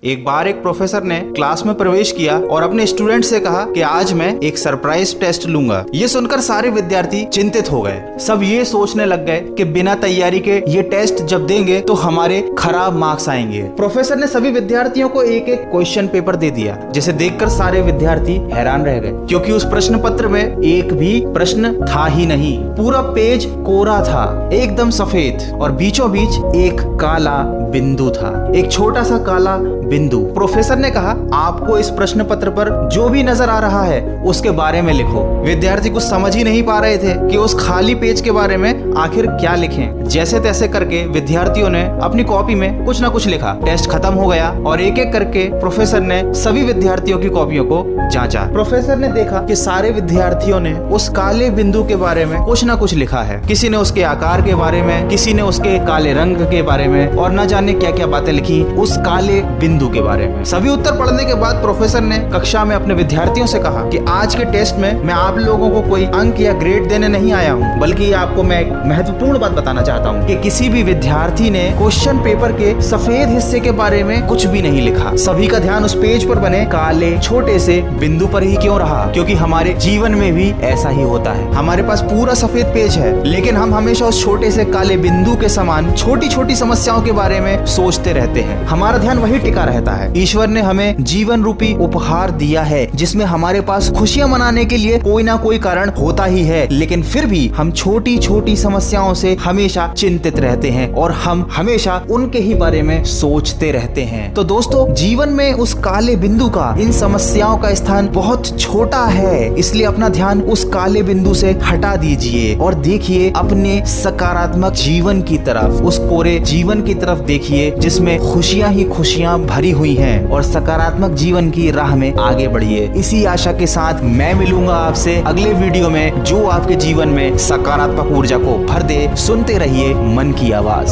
एक बार एक प्रोफेसर ने क्लास में प्रवेश किया और अपने स्टूडेंट से कहा कि आज मैं एक सरप्राइज टेस्ट लूंगा। ये सुनकर सारे विद्यार्थी चिंतित हो गए। सब ये सोचने लग गए कि बिना तैयारी के ये टेस्ट जब देंगे तो हमारे खराब मार्क्स आएंगे। प्रोफेसर ने सभी विद्यार्थियों को एक एक क्वेश्चन पेपर दे दिया, जिसे देखकर सारे विद्यार्थी हैरान रह गए, क्योंकि उस प्रश्न पत्र में एक भी प्रश्न था ही नहीं। पूरा पेज कोरा था, एकदम सफेद, और बीचों बीच एक काला बिंदु था, एक छोटा सा काला बिंदु। प्रोफेसर ने कहा, आपको इस प्रश्न पत्र पर जो भी नजर आ रहा है उसके बारे में लिखो। विद्यार्थी कुछ समझ ही नहीं पा रहे थे कि उस खाली पेज के बारे में आखिर क्या लिखें। जैसे तैसे करके विद्यार्थियों ने अपनी कॉपी में कुछ ना कुछ लिखा। टेस्ट खत्म हो गया और एक एक करके प्रोफेसर ने सभी विद्यार्थियों की कॉपियों को जांचा। प्रोफेसर ने देखा कि सारे विद्यार्थियों ने उस काले बिंदु के बारे में कुछ ना कुछ लिखा है। किसी ने उसके आकार के बारे में, किसी ने उसके काले रंग के बारे में, और न जाने क्या क्या बातें लिखी उस काले बिंदु के बारे में। सभी उत्तर पढ़ने के बाद प्रोफेसर ने कक्षा में अपने विद्यार्थियों से कहा कि आज के टेस्ट में मैं आप लोगों को कोई अंक या ग्रेड देने नहीं आया हूँ, बल्कि आपको मैं एक महत्वपूर्ण बात बताना चाहता हूँ कि किसी भी विद्यार्थी ने क्वेश्चन पेपर के सफेद हिस्से के बारे में कुछ भी नहीं लिखा। सभी का ध्यान उस पेज पर बने काले छोटे से बिंदु पर ही क्यों रहा? क्योंकि हमारे जीवन में भी ऐसा ही होता है। हमारे पास पूरा सफेद पेज है, लेकिन हम हमेशा उस छोटे से काले बिंदु के समान छोटी छोटी समस्याओं के बारे में सोचते रहते हैं। हमारा ध्यान वही टिका रहता है। ईश्वर ने हमें जीवन रूपी उपहार दिया है, जिसमें हमारे पास खुशियां मनाने के लिए कोई ना कोई कारण होता ही है, लेकिन फिर भी हम छोटी छोटी समस्याओं से हमेशा चिंतित रहते हैं और हम हमेशा उनके ही बारे में सोचते रहते हैं। तो दोस्तों, जीवन में उस काले बिंदु का, इन समस्याओं का स्थान बहुत छोटा है, इसलिए अपना ध्यान उस काले बिंदु से हटा दीजिए और देखिए अपने सकारात्मक जीवन की तरफ, उस कोरे जीवन की तरफ देखिए जिसमें खुशियां ही खुशियां भरी हुई हैं, और सकारात्मक जीवन की राह में आगे बढ़िए। इसी आशा के साथ मैं मिलूंगा आपसे अगले वीडियो में, जो आपके जीवन में सकारात्मक ऊर्जा को भर दे। सुनते रहिए मन की आवाज।